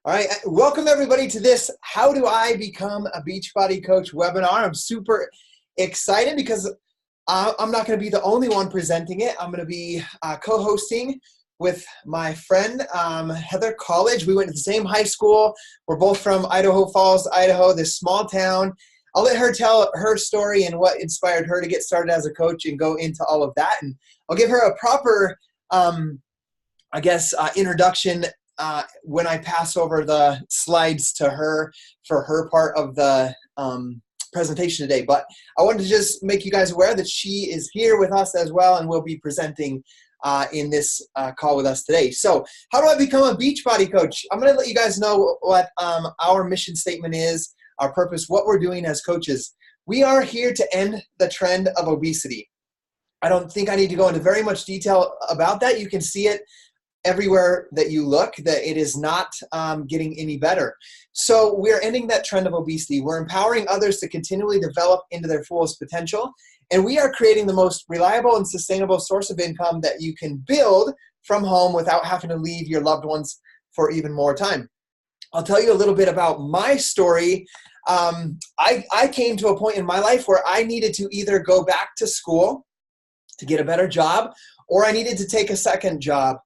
All right, welcome everybody to this How Do I Become a Beachbody Coach webinar. I'm super excited because I'm not going to be the only one presenting it. I'm going to be co-hosting with my friend Heather College. We went to the same high school. We're both from Idaho Falls, Idaho, this small town. I'll let her tell her story and what inspired her to get started as a coach and go into all of that. And I'll give her a proper, introduction when I pass over the slides to her for her part of the presentation today. But I wanted to just make you guys aware that she is here with us as well and will be presenting in this call with us today. So how do I become a Beachbody coach? I'm going to let you guys know what our mission statement is, our purpose, what we're doing as coaches. We are here to end the trend of obesity. I don't think I need to go into very much detail about that. You can see it everywhere that you look, that it is not getting any better. So we're ending that trend of obesity. We're empowering others to continually develop into their fullest potential. And we are creating the most reliable and sustainable source of income that you can build from home without having to leave your loved ones for even more time. I'll tell you a little bit about my story. I came to a point in my life where I needed to either go back to school to get a better job, or I needed to take a second job.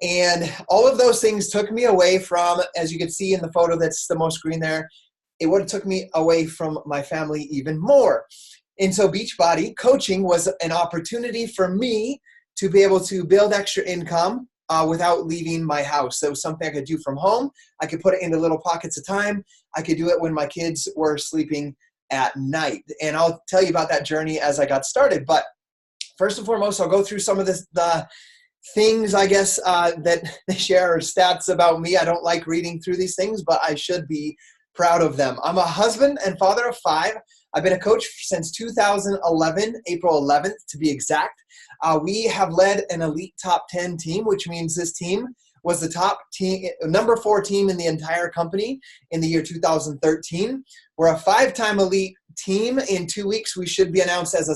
And all of those things took me away from, as you can see in the photo that's the most green there, it would have took me away from my family even more. And so Beachbody coaching was an opportunity for me to be able to build extra income without leaving my house. So it was something I could do from home. I could put it into little pockets of time. I could do it when my kids were sleeping at night. And I'll tell you about that journey as I got started. But first and foremost, I'll go through some of the things, I guess, that they share, or stats about me. I don't like reading through these things, but I should be proud of them. I'm a husband and father of 5. I've been a coach since 2011, April 11th to be exact. We have led an elite top 10 team, which means this team was the top team, number 4 team in the entire company in the year 2013. We're a 5-time elite team. In 2 weeks, we should be announced as a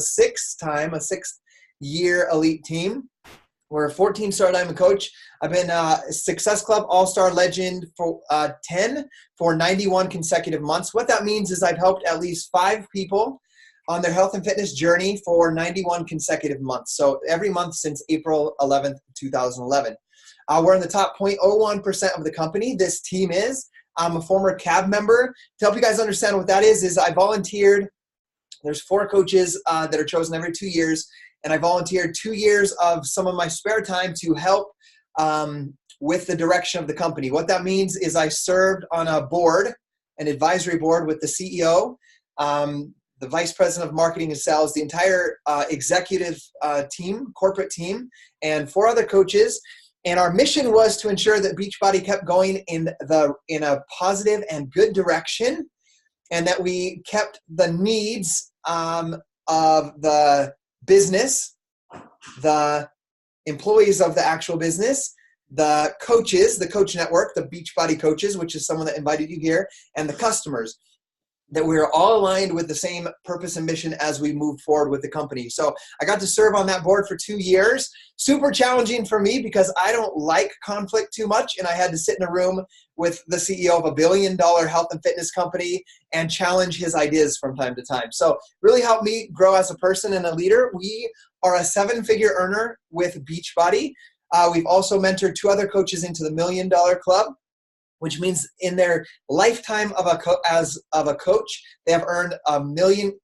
6th-year elite team. We're a 14-star diamond coach. I've been a Success Club All-Star Legend for 10 for 91 consecutive months. What that means is I've helped at least 5 people on their health and fitness journey for 91 consecutive months. So every month since April 11th, 2011. We're in the top 0.01% of the company. This team is. I'm a former CAB member. To help you guys understand what that is I volunteered. There's 4 coaches that are chosen every 2 years. And I volunteered 2 years of some of my spare time to help with the direction of the company. What that means is I served on a board, an advisory board with the CEO, the vice president of marketing and sales, the entire executive team, corporate team, and 4 other coaches. And our mission was to ensure that Beachbody kept going in a positive and good direction, and that we kept the needs of the business, the employees of the actual business, the coaches, the coach network, the Beachbody coaches, which is someone that invited you here, and the customers, that we are all aligned with the same purpose and mission as we move forward with the company. So I got to serve on that board for 2 years. Super challenging for me because I don't like conflict too much, and I had to sit in a room with the CEO of a $1 billion health and fitness company and challenge his ideas from time to time. So really helped me grow as a person and a leader. We are a 7-figure earner with Beachbody. We've also mentored 2 other coaches into the $1 Million Club, which means in their lifetime as a coach, they have earned $1 million.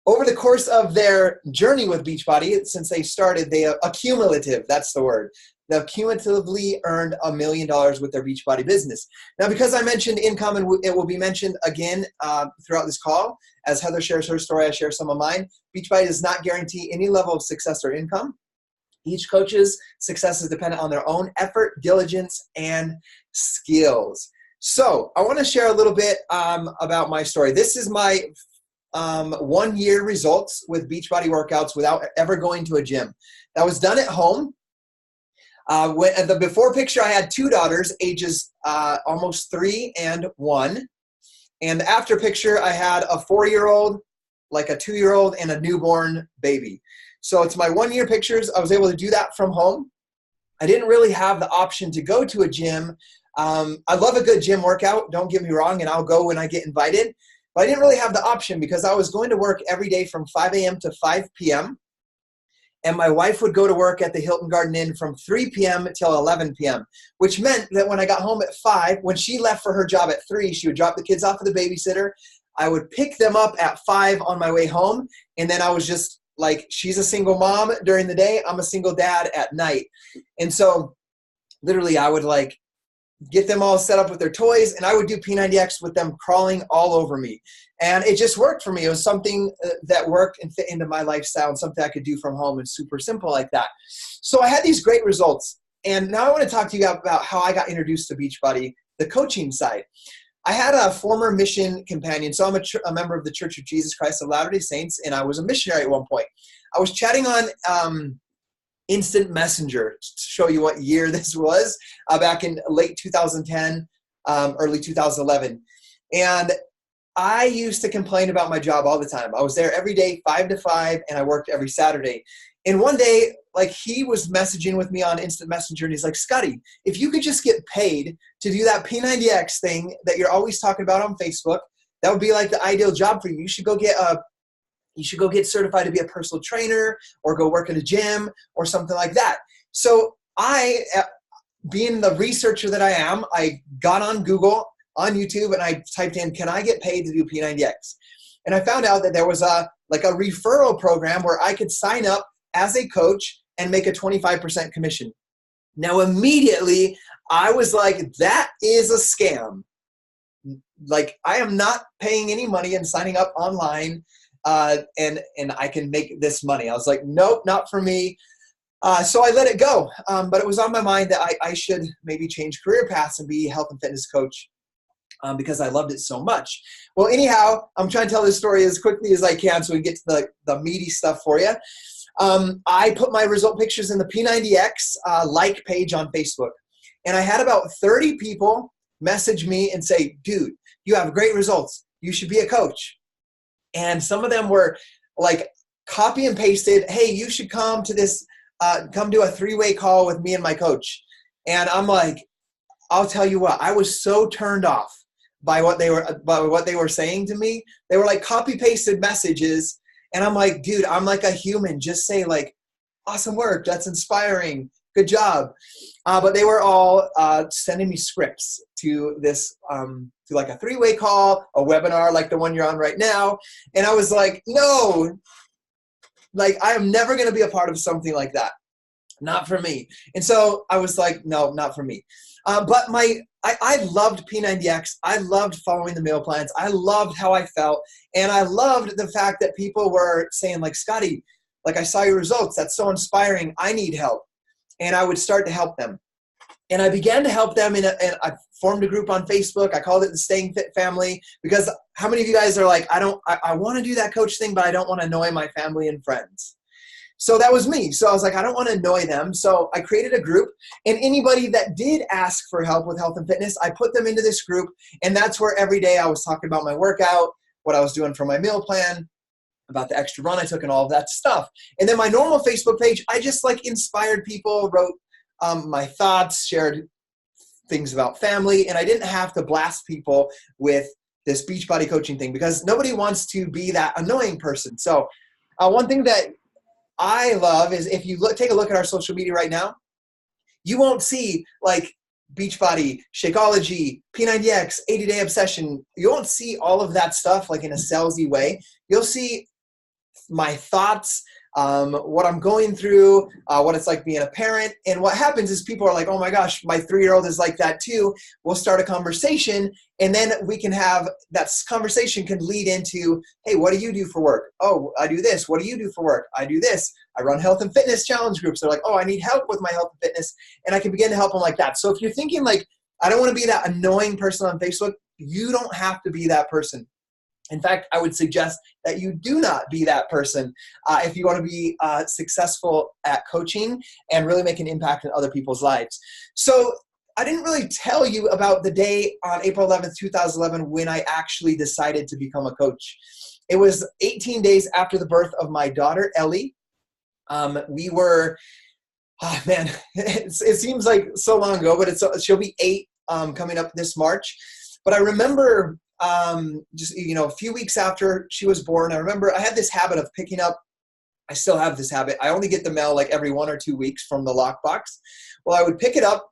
Over the course of their journey with Beachbody, since they started, they accumulative. That's the word. They've cumulatively earned $1 million with their Beachbody business. Now, because I mentioned income, and it will be mentioned again throughout this call, as Heather shares her story, I share some of mine. Beachbody does not guarantee any level of success or income. Each coach's success is dependent on their own effort, diligence, and skills. So I want to share a little bit about my story. This is my 1-year results with Beachbody workouts without ever going to a gym. That was done at home. At the before picture, I had 2 daughters, ages almost 3 and 1. And the after picture, I had a 4-year-old, like a 2-year-old, and a newborn baby. So it's my 1-year pictures. I was able to do that from home. I didn't really have the option to go to a gym. I love a good gym workout, don't get me wrong, and I'll go when I get invited. But I didn't really have the option because I was going to work every day from 5 a.m. to 5 p.m. And my wife would go to work at the Hilton Garden Inn from 3 p.m. till 11 p.m., which meant that when I got home at 5, when she left for her job at 3, she would drop the kids off at the babysitter. I would pick them up at 5 on my way home. And then I was just like, she's a single mom during the day. I'm a single dad at night. And so literally I would like get them all set up with their toys, and I would do P90X with them crawling all over me. And it just worked for me. It was something that worked and fit into my lifestyle and something I could do from home and super simple like that. So I had these great results. And now I want to talk to you about how I got introduced to Beachbody, the coaching side. I had a former mission companion. So I'm a member of the Church of Jesus Christ of Latter-day Saints, and I was a missionary at one point. I was chatting on Instant Messenger, to show you what year this was, back in late 2010, early 2011. And I used to complain about my job all the time. I was there every day, 5 to 5, and I worked every Saturday. And one day, like, he was messaging with me on Instant Messenger, and he's like, Scotty, if you could just get paid to do that P90X thing that you're always talking about on Facebook, that would be like the ideal job for you. You should go get certified to be a personal trainer or go work at a gym or something like that. So I, being the researcher that I am, I got on Google, on YouTube, and I typed in, can I get paid to do P90X? And I found out that there was a referral program where I could sign up as a coach and make a 25% commission. Now, immediately I was like, that is a scam. Like, I am not paying any money and signing up online and I can make this money. I was like, nope, not for me. So I let it go. But it was on my mind that I should maybe change career paths and be a health and fitness coach because I loved it so much. Well, anyhow, I'm trying to tell this story as quickly as I can so we get to the meaty stuff for you. I put my result pictures in the P90X like page on Facebook. And I had about 30 people message me and say, dude, you have great results. You should be a coach. And some of them were like copy and pasted, hey, you should come to this, come do a 3-way call with me and my coach. And I'm like, I'll tell you what, I was so turned off by what they were saying to me. They were like copy pasted messages. And I'm like, dude, I'm like a human. Just say like, awesome work. That's inspiring. Good job. But they were all sending me scripts to this, to like a 3-way call, a webinar like the one you're on right now. And I was like, no, like I am never going to be a part of something like that. Not for me. And so I was like, no, not for me. But I loved P90X. I loved following the meal plans. I loved how I felt. And I loved the fact that people were saying like, Scotty, like I saw your results. That's so inspiring. I need help. And I would start to help them. And I began to help them, and I formed a group on Facebook. I called it the Staying Fit Family, because how many of you guys are like, I want to do that coach thing, but I don't want to annoy my family and friends. So that was me. So I was like, I don't want to annoy them. So I created a group, and anybody that did ask for help with health and fitness, I put them into this group. And that's where every day I was talking about my workout, what I was doing for my meal plan, about the extra run I took and all of that stuff. And then my normal Facebook page, I just like inspired people, wrote my thoughts, shared things about family, and I didn't have to blast people with this Beachbody coaching thing because nobody wants to be that annoying person. So one thing that I love is if you take a look at our social media right now, you won't see like Beachbody, Shakeology, P90X, 80-Day Obsession. You won't see all of that stuff like in a salesy way. You'll see my thoughts, what I'm going through, what it's like being a parent. And what happens is people are like, oh my gosh, my 3-year-old is like that too. We'll start a conversation, and then we can have that conversation can lead into, hey, what do you do for work? Oh, I do this. What do you do for work? I do this. I run health and fitness challenge groups. They're like, oh, I need help with my health and fitness. And I can begin to help them like that. So if you're thinking like, I don't want to be that annoying person on Facebook, you don't have to be that person. In fact, I would suggest that you do not be that person if you want to be successful at coaching and really make an impact in other people's lives. So I didn't really tell you about the day on April 11th, 2011, when I actually decided to become a coach. It was 18 days after the birth of my daughter, Ellie. We were Oh, man, it seems like so long ago, but she'll be 8 coming up this March. But I remember just, a few weeks after she was born, I remember I had this habit of picking up, I still have this habit. I only get the mail like every 1 or 2 weeks from the lockbox. Well, I would pick it up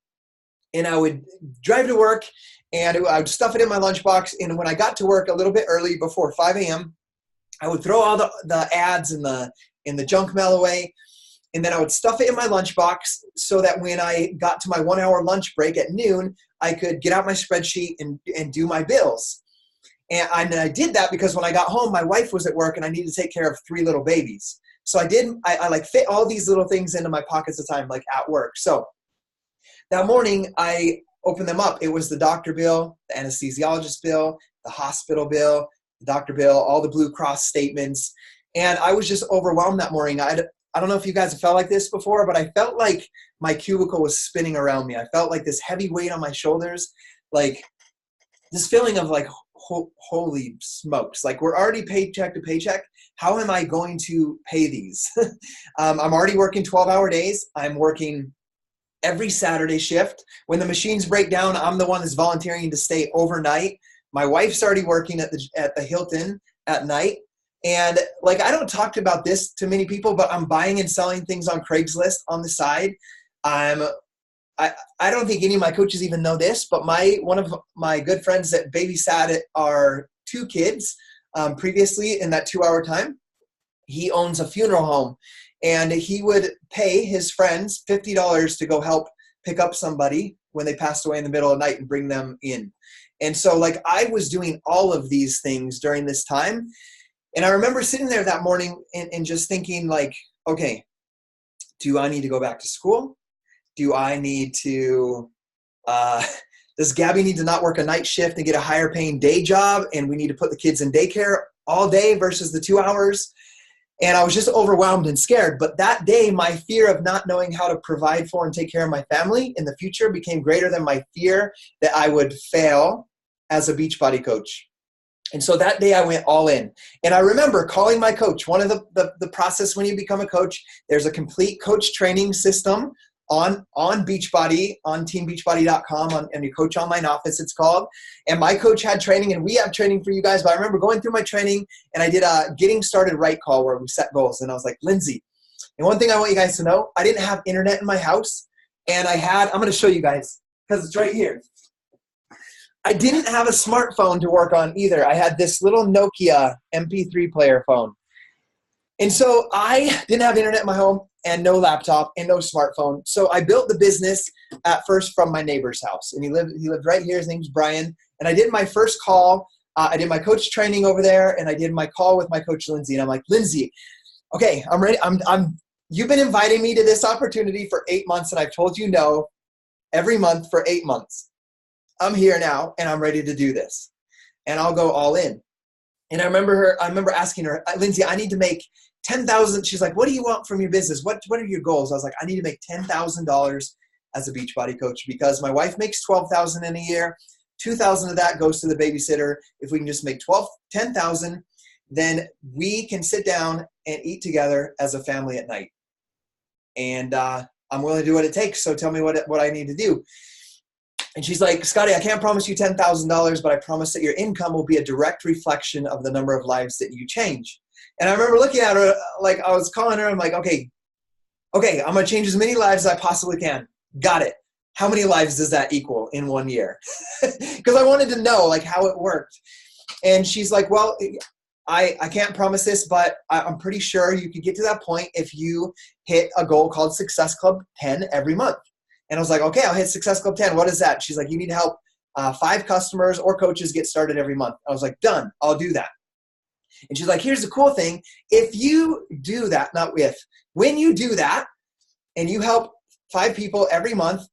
and I would drive to work and I would stuff it in my lunchbox. And when I got to work a little bit early before 5 a.m., I would throw all the ads and the junk mail away. And then I would stuff it in my lunchbox so that when I got to my 1 hour lunch break at noon, I could get out my spreadsheet and do my bills. And I did that because when I got home, my wife was at work and I needed to take care of 3 little babies. So I like fit all these little things into my pockets at a time, like at work. So that morning I opened them up. It was the doctor bill, the anesthesiologist bill, the hospital bill, the doctor bill, all the Blue Cross statements. And I was just overwhelmed that morning. I don't know if you guys have felt like this before, but I felt like my cubicle was spinning around me. I felt like this heavy weight on my shoulders, like this feeling of like, holy smokes, like we're already paycheck to paycheck. How am I going to pay these? I'm already working 12-hour days. I'm working every Saturday shift. When the machines break down, I'm the one that's volunteering to stay overnight. My wife's already working at the Hilton at night. And like, I don't talk about this to many people, but I'm buying and selling things on Craigslist on the side. I don't think any of my coaches even know this, but one of my good friends that babysat our 2 kids previously in that 2-hour time, he owns a funeral home, and he would pay his friends $50 to go help pick up somebody when they passed away in the middle of the night and bring them in. And so like I was doing all of these things during this time. And I remember sitting there that morning and just thinking like, okay, do I need to go back to school? Do I need to, does Gabby need to not work a night shift and get a higher paying day job? And we need to put the kids in daycare all day versus the 2 hours. And I was just overwhelmed and scared. But that day, my fear of not knowing how to provide for and take care of my family in the future became greater than my fear that I would fail as a Beachbody coach. And so that day I went all in. And I remember calling my coach. One of the process when you become a coach, there's a complete coach training system on Beachbody, on teambeachbody.com, and your coach online office, it's called. And my coach had training, and we have training for you guys. But I remember going through my training, and I did a getting started right call where we set goals. And I was like, Lindsay, and one thing I want you guys to know, I didn't have internet in my house. And I'm going to show you guys because it's right here. I didn't have a smartphone to work on either. I had this little Nokia MP3 player phone. And so I didn't have internet in my home and no laptop and no smartphone. So I built the business at first from my neighbor's house. And he lived right here. His name's Brian. And I did my first call. I did my coach training over there, and I did my call with my coach, Lindsay. And I'm like, Lindsay, okay, I'm ready. You've been inviting me to this opportunity for 8 months, and I've told you no every month for 8 months. I'm here now, and I'm ready to do this. And I'll go all in. And I remember asking her, Lindsay, I need to make $10,000. She's like, what do you want from your business? What are your goals? I was like, I need to make $10,000 as a Beachbody coach because my wife makes $12,000 in a year. $2,000 of that goes to the babysitter. If we can just make $10,000, then we can sit down and eat together as a family at night. And I'm willing to do what it takes. So tell me what I need to do. And she's like, Scotty, I can't promise you $10,000, but I promise that your income will be a direct reflection of the number of lives that you change. And I remember looking at her, like I was calling her. I'm like, okay, I'm going to change as many lives as I possibly can. Got it. How many lives does that equal in 1 year? Because I wanted to know like how it worked. And she's like, well, I can't promise this, but I'm pretty sure you could get to that point if you hit a goal called Success Club 10 every month. And I was like, okay, I'll hit Success Club 10. What is that? She's like, you need to help 5 customers or coaches get started every month. I was like, done, I'll do that. And she's like, here's the cool thing. If you do that, when you do that and you help 5 people every month,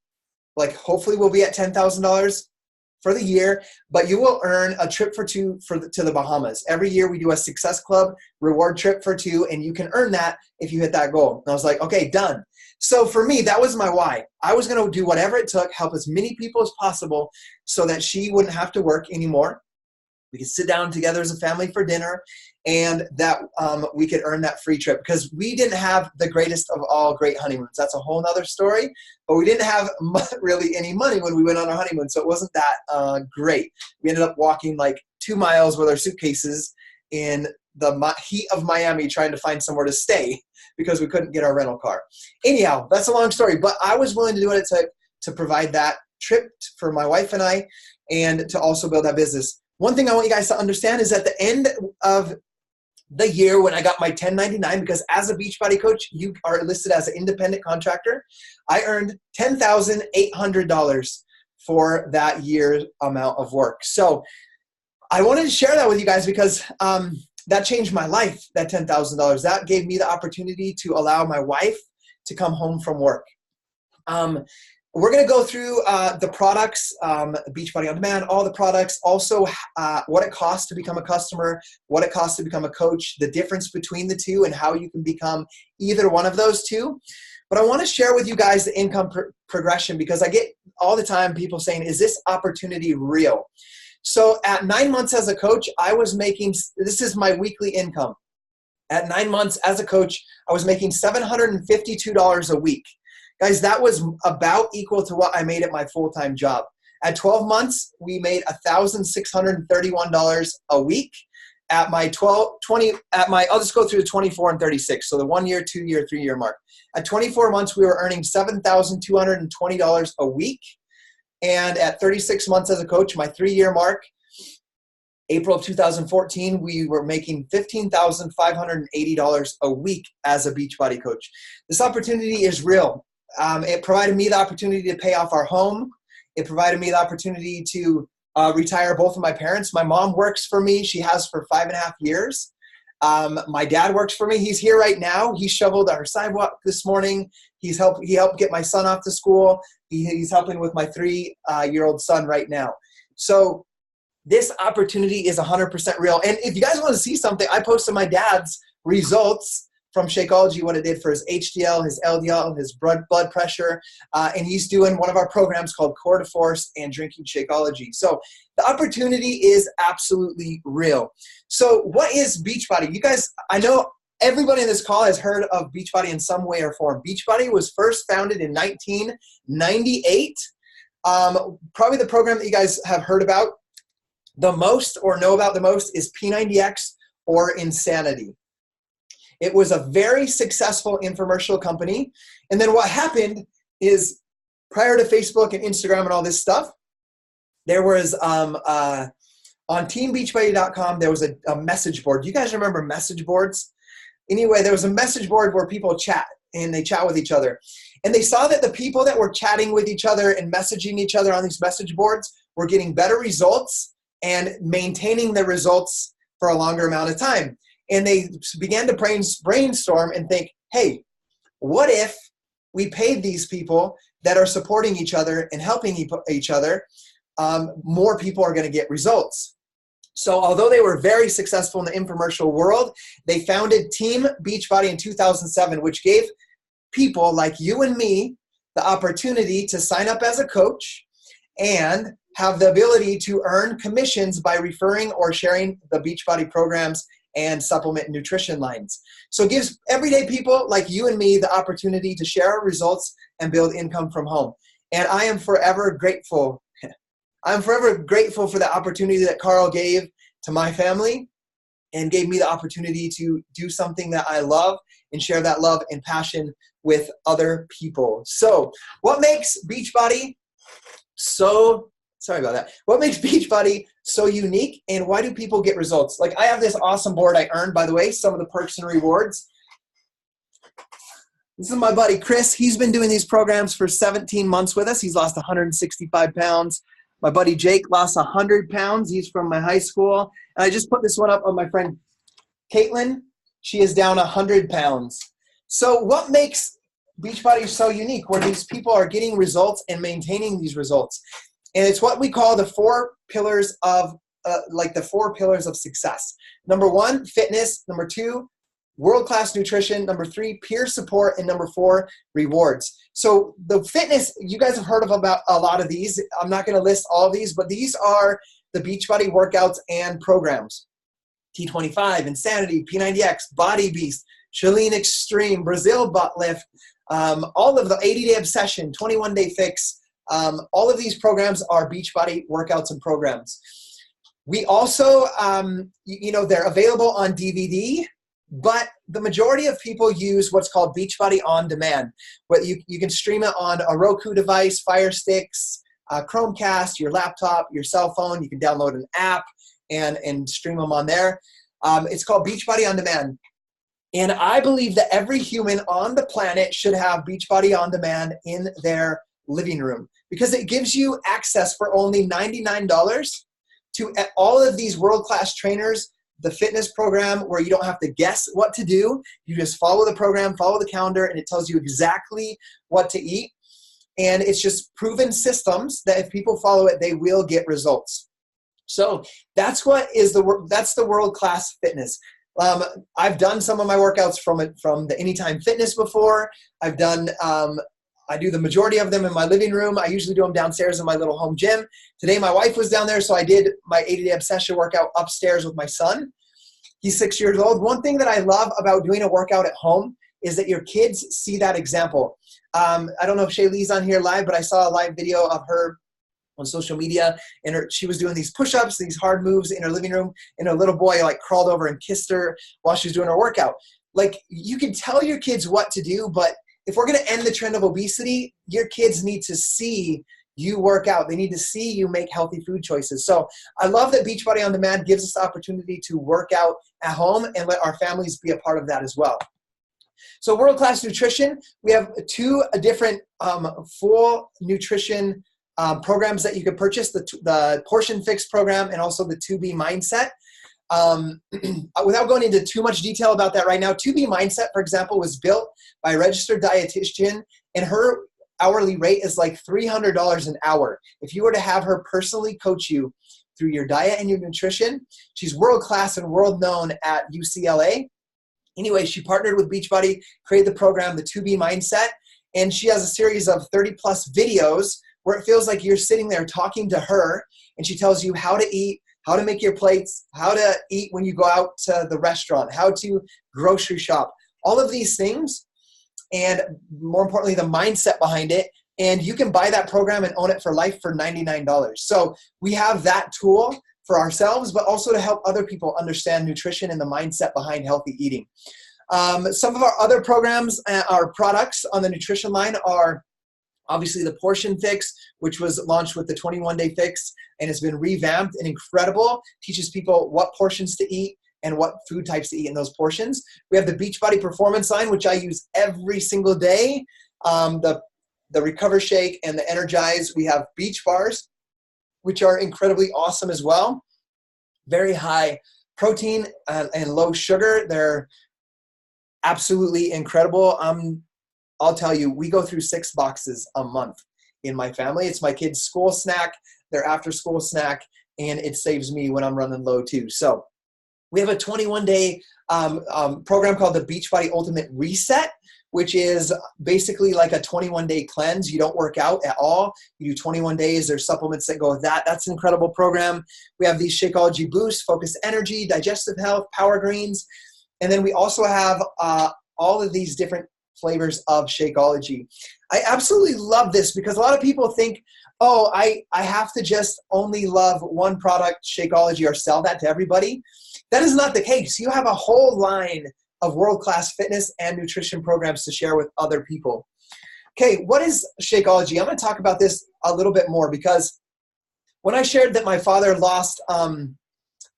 like hopefully we'll be at $10,000 for the year, but you will earn a trip for 2 to the Bahamas. Every year we do a Success Club reward trip for 2, and you can earn that if you hit that goal. And I was like, okay, done. So for me, that was my why. I was going to do whatever it took, help as many people as possible so that she wouldn't have to work anymore. We could sit down together as a family for dinner, and that we could earn that free trip, because we didn't have the greatest of all great honeymoons. That's a whole nother story, but we didn't have really any money when we went on our honeymoon, so it wasn't that great. We ended up walking like 2 miles with our suitcases in the heat of Miami trying to find somewhere to stay because we couldn't get our rental car. Anyhow, that's a long story, but I was willing to do what it took to provide that trip for my wife and I, and to also build that business. One thing I want you guys to understand is at the end of the year when I got my 1099, because as a Beachbody coach, you are listed as an independent contractor, I earned $10,800 for that year's amount of work. So I wanted to share that with you guys because that changed my life, that $10,000. That gave me the opportunity to allow my wife to come home from work. We're going to go through the products, Beachbody On Demand, all the products, also what it costs to become a customer, what it costs to become a coach, the difference between the two, and how you can become either one of those two. But I want to share with you guys the income progression, because I get all the time people saying, is this opportunity real? So at 9 months as a coach, I was making, this is my weekly income. At 9 months as a coach, I was making $752 a week. Guys, that was about equal to what I made at my full-time job. At 12 months, we made $1,631 a week. At my I'll just go through the 24 and 36. So the 1 year, 2 year, 3 year mark. At 24 months, we were earning $7,220 a week. And at 36 months as a coach, my 3 year mark, April of 2014, we were making $15,580 a week as a Beachbody coach. This opportunity is real. It provided me the opportunity to pay off our home. It provided me the opportunity to retire both of my parents. My mom works for me. She has for 5.5 years. My dad works for me. He's here right now. He shoveled our sidewalk this morning. He helped get my son off to school. He's helping with my 3-year-old son right now. So this opportunity is 100% real. And if you guys want to see something, I posted my dad's results from Shakeology, what it did for his HDL, his LDL, his blood pressure, and he's doing one of our programs called Core to Force and Drinking Shakeology. So the opportunity is absolutely real. So what is Beachbody? You guys, I know everybody in this call has heard of Beachbody in some way or form. Beachbody was first founded in 1998. Probably the program that you guys have heard about the most or know about the most is P90X or Insanity. It was a very successful infomercial company. And then what happened is, prior to Facebook and Instagram and all this stuff, there was on teambeachbody.com, there was a message board. Do you guys remember message boards? Anyway, there was a message board where people chat, and they chat with each other. And they saw that the people that were chatting with each other and messaging each other on these message boards were getting better results and maintaining the results for a longer amount of time. And they began to brainstorm and think, hey, what if we paid these people that are supporting each other and helping each other, more people are going to get results. So although they were very successful in the infomercial world, they founded Team Beachbody in 2007, which gave people like you and me the opportunity to sign up as a coach and have the ability to earn commissions by referring or sharing the Beachbody programs and supplement nutrition lines. So it gives everyday people like you and me the opportunity to share our results and build income from home. And I am forever grateful. I'm forever grateful for the opportunity that Carl gave to my family and gave me the opportunity to do something that I love and share that love and passion with other people. So what makes Beachbody what makes Beachbody so unique, and why do people get results? Like, I have this awesome board I earned, by the way, some of the perks and rewards. This is my buddy Chris. He's been doing these programs for 17 months with us. He's lost 165 pounds. My buddy Jake lost 100 pounds. He's from my high school. And I just put this one up on my friend Caitlin. She is down 100 pounds. So what makes Beachbody so unique, where these people are getting results and maintaining these results? And it's what we call the 4 pillars of success. Number 1, fitness. Number 2, world-class nutrition. Number 3, peer support. And number 4, rewards. So the fitness, you guys have heard of about a lot of these. I'm not going to list all of these, but these are the Beachbody workouts and programs. T25, Insanity, P90X, Body Beast, Chalene Extreme, Brazil Butt Lift, all of the 80-day Obsession, 21-day Fix. All of these programs are Beachbody workouts and programs. We also, they're available on DVD, but the majority of people use what's called Beachbody On Demand. But you can stream it on a Roku device, Fire Sticks, Chromecast, your laptop, your cell phone. You can download an app and stream them on there. It's called Beachbody On Demand. And I believe that every human on the planet should have Beachbody On Demand in their living room because it gives you access for only $99 to all of these world-class trainers, the fitness program where you don't have to guess what to do. You just follow the program, follow the calendar, and it tells you exactly what to eat. And it's just proven systems that if people follow it, they will get results. So that's the world-class fitness. I've done some of my workouts from the Anytime Fitness before. I do the majority of them in my living room. I usually do them downstairs in my little home gym. Today my wife was down there, so I did my 80-day Obsession workout upstairs with my son. He's 6 years old. One thing that I love about doing a workout at home is that your kids see that example. I don't know if Shaylee's on here live, but I saw a live video of her on social media, and she was doing these push-ups, these hard moves in her living room, and her little boy crawled over and kissed her while she was doing her workout. You can tell your kids what to do, but if we're going to end the trend of obesity, your kids need to see you work out. They need to see you make healthy food choices. So I love that Beachbody On Demand gives us the opportunity to work out at home and let our families be a part of that as well. So world-class nutrition, we have two different full nutrition programs that you could purchase, the Portion Fix program and also the 2B Mindset. Without going into too much detail about that right now, 2B Mindset, for example, was built by a registered dietitian, and her hourly rate is like $300 an hour. If you were to have her personally coach you through your diet and your nutrition, she's world-class and world-known at UCLA. Anyway, she partnered with Beachbody, created the program, the 2B Mindset, and she has a series of 30-plus videos where it feels like you're sitting there talking to her, and she tells you how to eat, how to make your plates, how to eat when you go out to the restaurant, how to grocery shop, all of these things, and more importantly, the mindset behind it. And you can buy that program and own it for life for $99. So we have that tool for ourselves, but also to help other people understand nutrition and the mindset behind healthy eating. Some of our other programs, our products on the nutrition line are obviously the Portion Fix, which was launched with the 21-day Fix, and it's been revamped and incredible. Teaches people what portions to eat and what food types to eat in those portions. We have the Beachbody Performance line, which I use every single day. The Recover Shake and the Energize. We have Beach Bars, which are incredibly awesome as well. Very high protein and low sugar. They're absolutely incredible. I'll tell you, we go through 6 boxes a month in my family. It's my kids' school snack, their after-school snack, and it saves me when I'm running low too. So we have a 21-day program called the Beachbody Ultimate Reset, which is basically like a 21-day cleanse. You don't work out at all. You do 21 days. There's supplements that go with that. That's an incredible program. We have these Shakeology Boost, Focus Energy, Digestive Health, Power Greens. And then we also have all of these different flavors of Shakeology. I absolutely love this because a lot of people think, oh, I have to just only love one product, Shakeology, or sell that to everybody. That is not the case. You have a whole line of world-class fitness and nutrition programs to share with other people. Okay, what is Shakeology? I'm going to talk about this a little bit more because when I shared that my father lost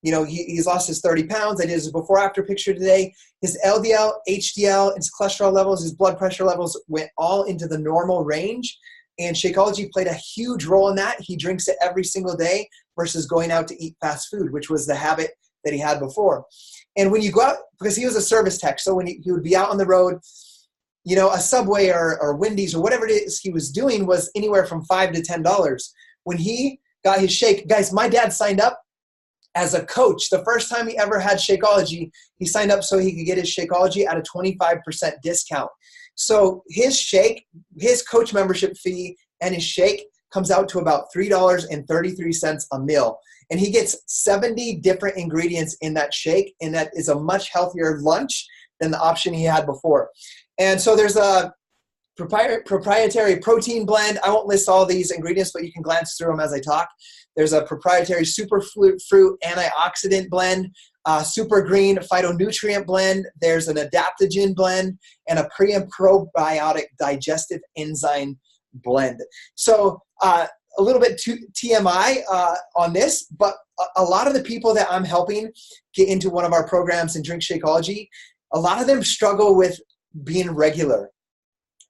he's lost his 30 pounds. I did his before-after picture today. His LDL, HDL, his cholesterol levels, his blood pressure levels went all into the normal range. And Shakeology played a huge role in that. He drinks it every single day versus going out to eat fast food, which was the habit that he had before. And when you go out, because he was a service tech, so when he would be out on the road, a Subway or Wendy's or whatever it is he was doing was anywhere from $5 to $10. When he got his shake, guys, my dad signed up as a coach. The first time he ever had Shakeology, he signed up so he could get his Shakeology at a 25% discount. So his shake, his coach membership fee and his shake comes out to about $3.33 a meal. And he gets 70 different ingredients in that shake, and that is a much healthier lunch than the option he had before. And so there's a proprietary protein blend. I won't list all these ingredients, but you can glance through them as I talk. There's a proprietary superfruit antioxidant blend, super green phytonutrient blend. There's an adaptogen blend and a pre and probiotic digestive enzyme blend. So a little bit TMI on this, but a lot of the people that I'm helping get into one of our programs in Drink Shakeology, a lot of them struggle with being regular.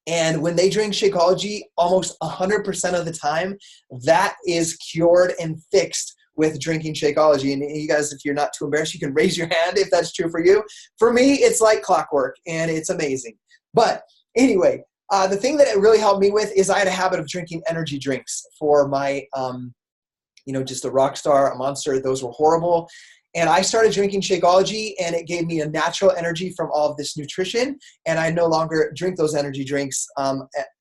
And when they drink Shakeology, almost 100% of the time, that is cured and fixed with drinking Shakeology. And you guys, if you're not too embarrassed, you can raise your hand if that's true for you. For me, it's like clockwork, and it's amazing. But anyway, the thing that it really helped me with is I had a habit of drinking energy drinks for my, just a Rockstar, a Monster. Those were horrible. And I started drinking Shakeology, and it gave me a natural energy from all of this nutrition. And I no longer drink those energy drinks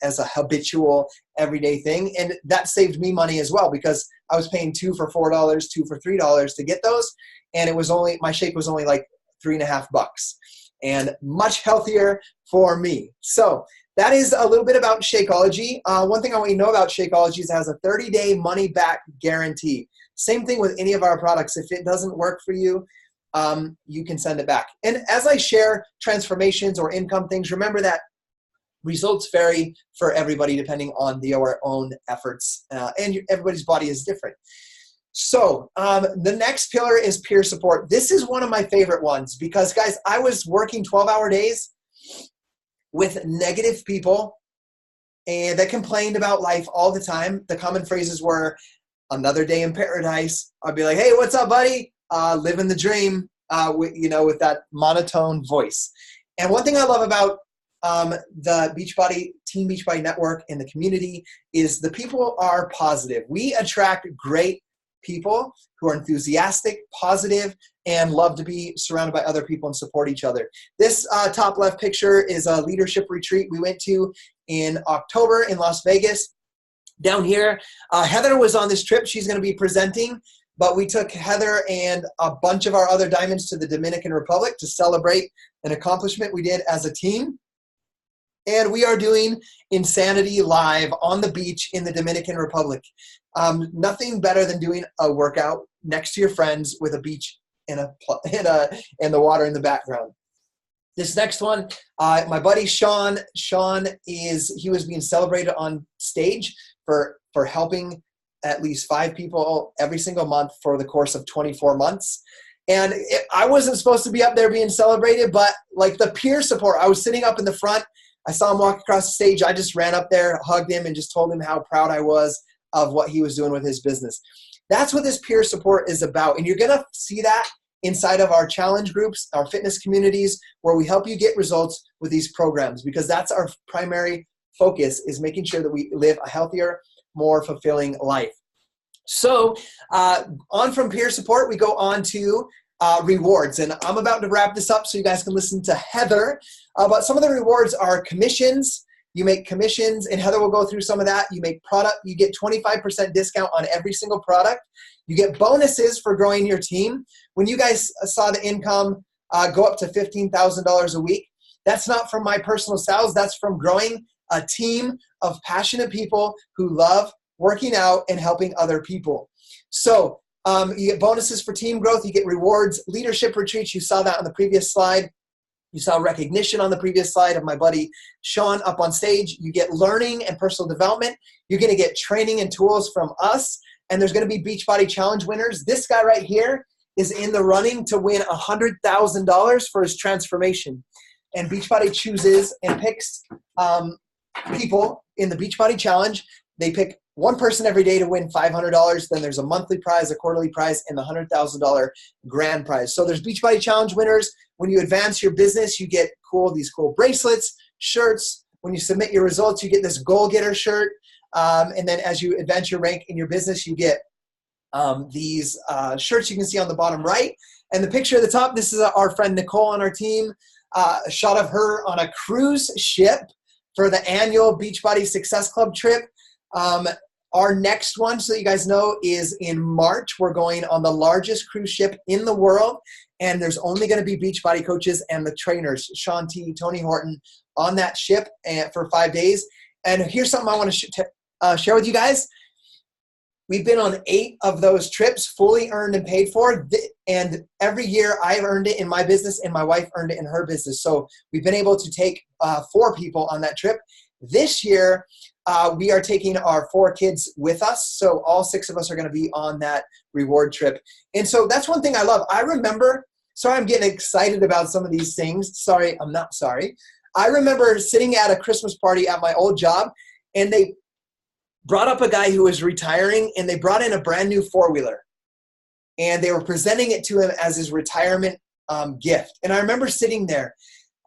as a habitual everyday thing. And that saved me money as well, because I was paying $2 for $4, $2 for $3 to get those. And it was my shake was only like $3.50 and much healthier for me. So that is a little bit about Shakeology. One thing I want you to know about Shakeology is it has a 30-day money-back guarantee. Same thing with any of our products. If it doesn't work for you, you can send it back. And as I share transformations or income things, remember that results vary for everybody depending on their own efforts, and everybody's body is different. So the next pillar is peer support. This is one of my favorite ones because, guys, I was working 12-hour days with negative people and that complained about life all the time. The common phrases were, another day in paradise. I'd be like, hey, what's up, buddy? Living the dream, with that monotone voice. And one thing I love about the Beachbody, Team Beachbody Network and the community is the people are positive. We attract great people who are enthusiastic, positive, and love to be surrounded by other people and support each other. This top left picture is a leadership retreat we went to in October in Las Vegas. Down here, Heather was on this trip. She's going to be presenting, but we took Heather and a bunch of our other diamonds to the Dominican Republic to celebrate an accomplishment we did as a team. And we are doing Insanity live on the beach in the Dominican Republic. Nothing better than doing a workout next to your friends with a beach and the water in the background. This next one, my buddy Sean he was being celebrated on stage for helping at least 5 people every single month for the course of 24 months. And I wasn't supposed to be up there being celebrated, but like the peer support, I was sitting up in the front. I saw him walk across the stage. I just ran up there, hugged him, and just told him how proud I was of what he was doing with his business. That's what this peer support is about. And you're going to see that inside of our challenge groups, our fitness communities, where we help you get results with these programs, because that's our primary focus, is making sure that we live a healthier, more fulfilling life. So on from peer support, we go on to rewards. And I'm about to wrap this up so you guys can listen to Heather. But some of the rewards are commissions. You make commissions, and Heather will go through some of that. You make product, you get 25% discount on every single product. You get bonuses for growing your team. When you guys saw the income go up to $15,000 a week, that's not from my personal sales. That's from growing a team of passionate people who love working out and helping other people. So you get bonuses for team growth. You get rewards, leadership retreats. You saw that on the previous slide. You saw recognition on the previous slide of my buddy Sean up on stage. You get learning and personal development. You're going to get training and tools from us. And there's going to be Beachbody Challenge winners. This guy right here is in the running to win $100,000 for his transformation. And Beachbody chooses and picks people in the Beachbody Challenge. They pick one person every day to win $500. Then there's a monthly prize, a quarterly prize, and the $100,000 grand prize. So there's Beachbody Challenge winners. When you advance your business, you get these cool bracelets, shirts. When you submit your results, you get this goal getter shirt. And then as you advance your rank in your business, you get these shirts you can see on the bottom right. And the picture at the top, this is our friend Nicole on our team. A shot of her on a cruise ship for the annual Beachbody Success Club trip. Our next one, so that you guys know, is in March. We're going on the largest cruise ship in the world, and there's only going to be Beachbody coaches and the trainers, Sean T, Tony Horton, on that ship for 5 days. And here's something I want to share with you guys. We've been on 8 of those trips, fully earned and paid for. And every year I've earned it in my business and my wife earned it in her business. So we've been able to take 4 people on that trip. This year, we are taking our 4 kids with us. So all 6 of us are going to be on that reward trip. And so that's one thing I love. I remember, sorry, I'm getting excited about some of these things. Sorry, I'm not sorry. I remember sitting at a Christmas party at my old job, and they brought up a guy who was retiring, and they brought in a brand new 4-wheeler, and they were presenting it to him as his retirement gift. And I remember sitting there.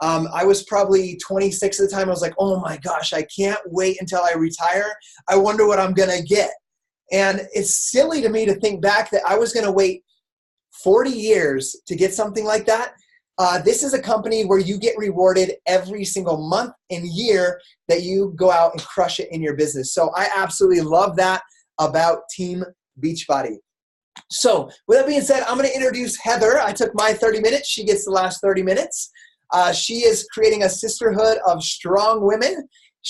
I was probably 26 at the time. I was like, oh my gosh, I can't wait until I retire. I wonder what I'm going to get. And it's silly to me to think back that I was going to wait 40 years to get something like that. This is a company where you get rewarded every single month and year that you go out and crush it in your business. So I absolutely love that about Team Beachbody. So with that being said, I'm going to introduce Heather. I took my 30 minutes. She gets the last 30 minutes. She is creating a sisterhood of strong women.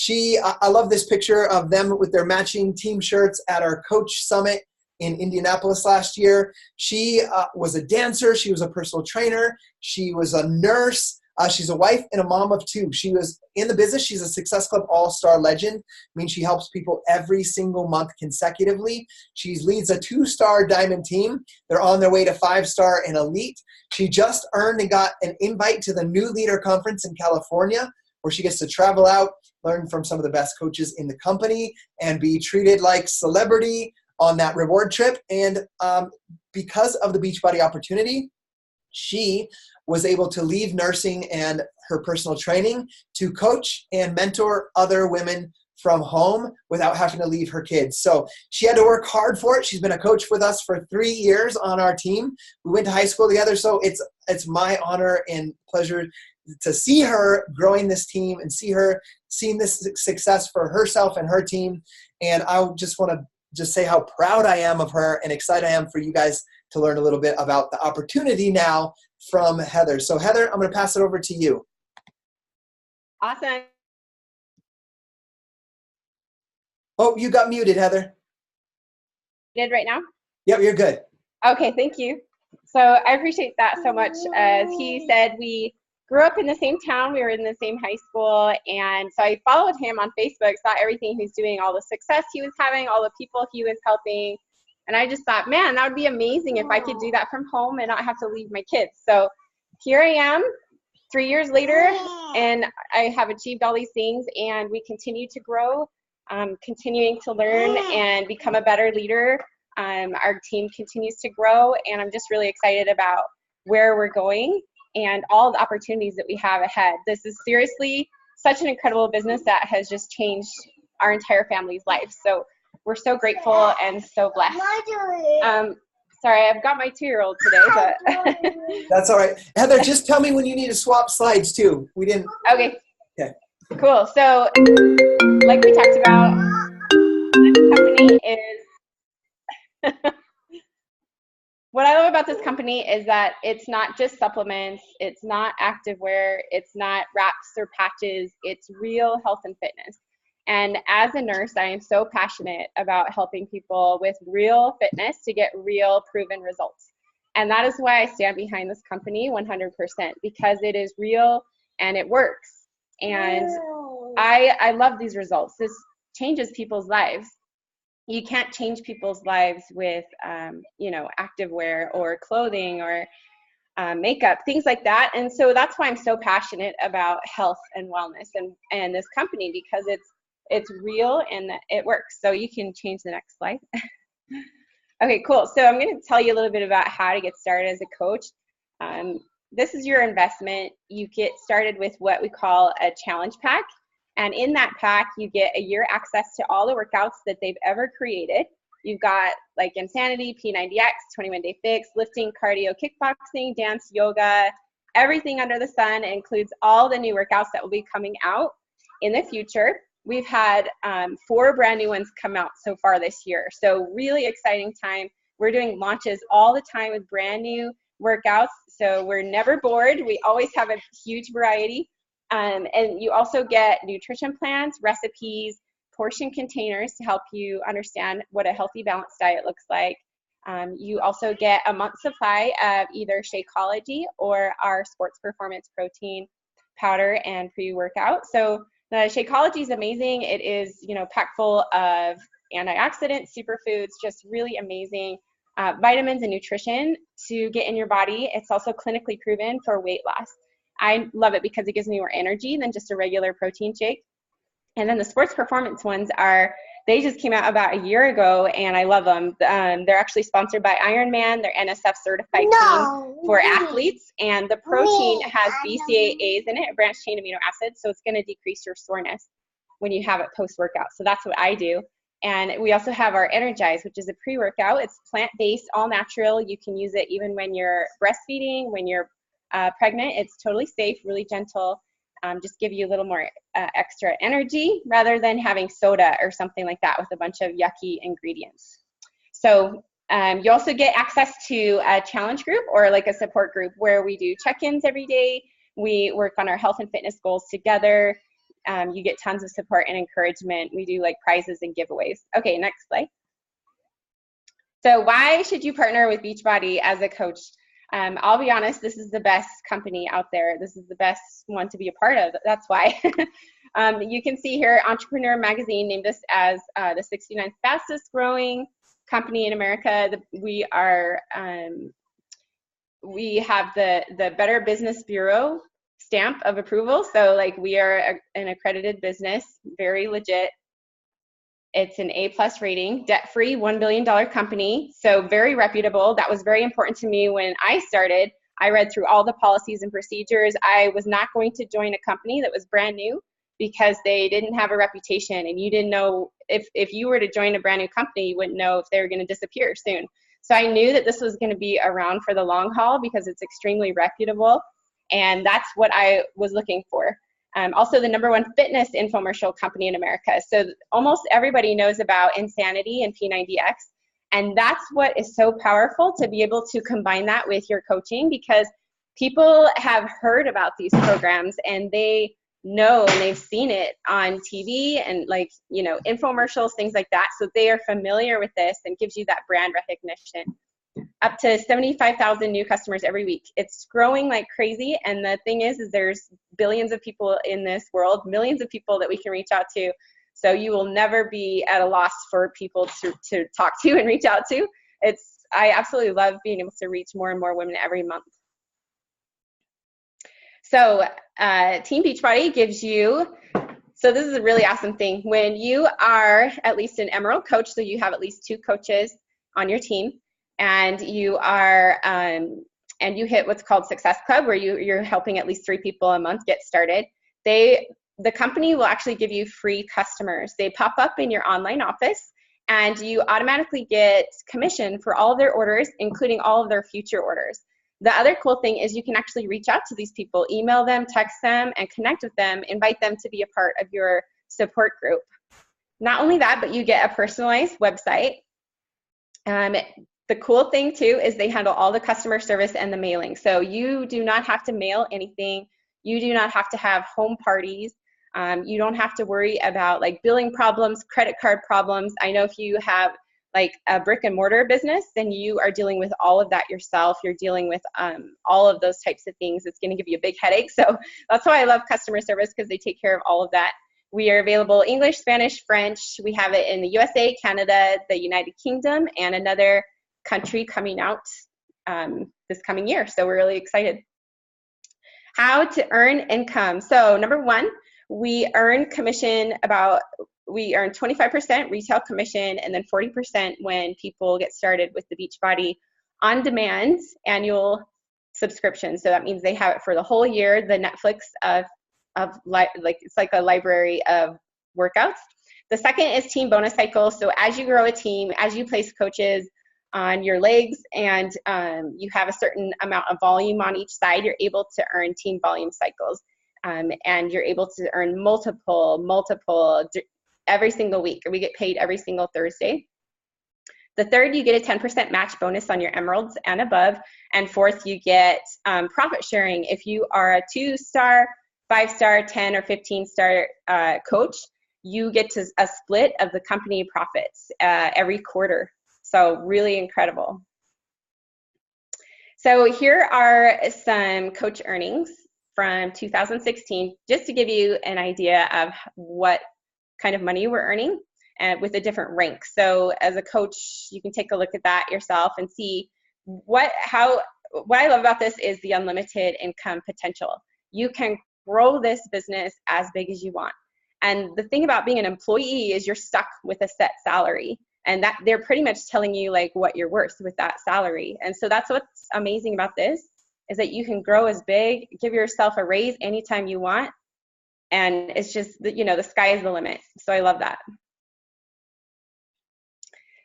I love this picture of them with their matching team shirts at our coach summit in Indianapolis last year. She was a dancer. She was a personal trainer. She was a nurse. She's a wife and a mom of 2. She was in the business. She's a Success Club All-Star legend. I mean, she helps people every single month consecutively. She leads a 2-star diamond team. They're on their way to 5-star and elite. She just earned and got an invite to the New Leader Conference in California, where she gets to travel out, learn from some of the best coaches in the company, and be treated like celebrity on that reward trip. And because of the Beachbody opportunity, she was able to leave nursing and her personal training to coach and mentor other women from home without having to leave her kids. So she had to work hard for it. She's been a coach with us for 3 years on our team. We went to high school together, so it's my honor and pleasure to see her growing this team and seeing this success for herself and her team. And I just want to say how proud I am of her and excited I am for you guys to learn a little bit about the opportunity now from Heather. So Heather, I'm going to pass it over to you. Awesome. Oh, you got muted, Heather. Good right now? Yep, you're good. Okay, thank you. So I appreciate that so much. As he said, we grew up in the same town. We were in the same high school. And so I followed him on Facebook, saw everything he's doing, all the success he was having, all the people he was helping. And I just thought, man, that would be amazing if I could do that from home and not have to leave my kids. So here I am 3 years later, and I have achieved all these things, and we continue to grow, continuing to learn and become a better leader. Our team continues to grow, and I'm just really excited about where we're going and all the opportunities that we have ahead. This is seriously such an incredible business that has just changed our entire family's life. So we're so grateful and so blessed. Sorry, I've got my 2-year-old today, but that's all right. Heather, just tell me when you need to swap slides too. We didn't. Okay. Cool. So like we talked about, this company is what I love about this company is that it's not just supplements, it's not activewear, it's not wraps or patches, it's real health and fitness. And as a nurse, I am so passionate about helping people with real fitness to get real proven results. And that is why I stand behind this company 100%, because it is real and it works. And I love these results. This changes people's lives. You can't change people's lives with, activewear or clothing or makeup, things like that. And so that's why I'm so passionate about health and wellness and this company, because it's real and it works. So you can change the next slide. Okay, cool. So I'm going to tell you a little bit about how to get started as a coach. This is your investment. You get started with what we call a challenge pack. And in that pack, you get a year access to all the workouts that they've ever created. You've got like Insanity, P90X, 21 Day Fix, lifting, cardio, kickboxing, dance, yoga, everything under the sun. It includes all the new workouts that will be coming out in the future. we've had 4 brand new ones come out so far this year. So really exciting time. We're doing launches all the time with brand new workouts. So we're never bored. We always have a huge variety. And you also get nutrition plans, recipes, portion containers to help you understand what a healthy, balanced diet looks like. You also get a month's supply of either Shakeology or our sports performance protein powder and pre-workout. So the Shakeology is amazing. It is, packed full of antioxidants, superfoods, just really amazing vitamins and nutrition to get in your body. It's also clinically proven for weight loss. I love it because it gives me more energy than just a regular protein shake. And then the sports performance ones they just came out about a year ago, and I love them. They're actually sponsored by Ironman. They're NSF certified clean for athletes, and the protein has BCAAs in it, branched chain amino acids, so it's going to decrease your soreness when you have it post-workout. So that's what I do. And we also have our Energize, which is a pre-workout. It's plant-based, all natural. You can use it even when you're breastfeeding, when you're pregnant. It's totally safe, really gentle. Just give you a little more extra energy rather than having soda or something like that with a bunch of yucky ingredients. So you also get access to a challenge group or like a support group where we do check-ins every day. We work on our health and fitness goals together. You get tons of support and encouragement. We do like prizes and giveaways. Okay, next slide. So why should you partner with Beachbody as a coach? I'll be honest, this is the best company out there. This is the best one to be a part of. That's why. You can see here, Entrepreneur Magazine named us as the 69th fastest growing company in America. We have the Better Business Bureau stamp of approval. So like we are an accredited business, very legit. It's an A+ rating, debt-free, $1 billion company, so very reputable. That was very important to me when I started. I read through all the policies and procedures. I was not going to join a company that was brand new because they didn't have a reputation, and you didn't know if you were to join a brand new company, you wouldn't know if they were going to disappear soon. So I knew that this was going to be around for the long haul because it's extremely reputable, and that's what I was looking for. Also the #1 fitness infomercial company in America. So almost everybody knows about Insanity and P90X. And that's what is so powerful, to be able to combine that with your coaching, because people have heard about these programs and they know and they've seen it on TV and infomercials, things like that. So they are familiar with this and gives you that brand recognition. Up to 75,000 new customers every week. It's growing like crazy. And the thing is there's billions of people in this world, millions of people that we can reach out to. So you will never be at a loss for people to talk to and reach out to. I absolutely love being able to reach more and more women every month. So Team Beachbody gives you, so this is a really awesome thing. When you are at least an Emerald coach, so you have at least 2 coaches on your team, and you are and you hit what's called Success Club, where you're helping at least 3 people a month get started. The company will actually give you free customers. They pop up in your online office, and you automatically get commission for all of their orders, including all of their future orders. The other cool thing is you can actually reach out to these people, email them, text them, and connect with them, invite them to be a part of your support group. Not only that, but you get a personalized website. The cool thing too is they handle all the customer service and the mailing. So you do not have to mail anything. You do not have to have home parties. You don't have to worry about like billing problems, credit card problems. I know if you have like a brick and mortar business, then you are dealing with all of that yourself. You're dealing with all of those types of things. It's going to give you a big headache. So that's why I love customer service, because they take care of all of that. We are available English, Spanish, French. We have it in the USA, Canada, the United Kingdom, and another country coming out this coming year. So we're really excited. How to earn income. So #1, we earn commission we earn 25% retail commission, and then 40% when people get started with the Beachbody on-demand annual subscription. So that means they have it for the whole year, the Netflix it's like a library of workouts. The second is team bonus cycle. So as you grow a team, as you place coaches on your legs and you have a certain amount of volume on each side, you're able to earn team volume cycles. and you're able to earn multiple every single week. We get paid every single Thursday. The third, you get a 10% match bonus on your emeralds and above. And fourth, you get profit sharing. If you are a 2-star, 5-star, 10 or 15-star coach, you get to a split of the company profits every quarter. So really incredible. So here are some coach earnings from 2016, just to give you an idea of what kind of money we're earning with the different ranks. So as a coach, you can take a look at that yourself and see what I love about this is the unlimited income potential. You can grow this business as big as you want. And the thing about being an employee is you're stuck with a set salary, and that they're pretty much telling you like what you're worth with that salary. And so that's what's amazing about this, is that you can grow as big, give yourself a raise anytime you want. And it's just, you know, the sky is the limit. So I love that.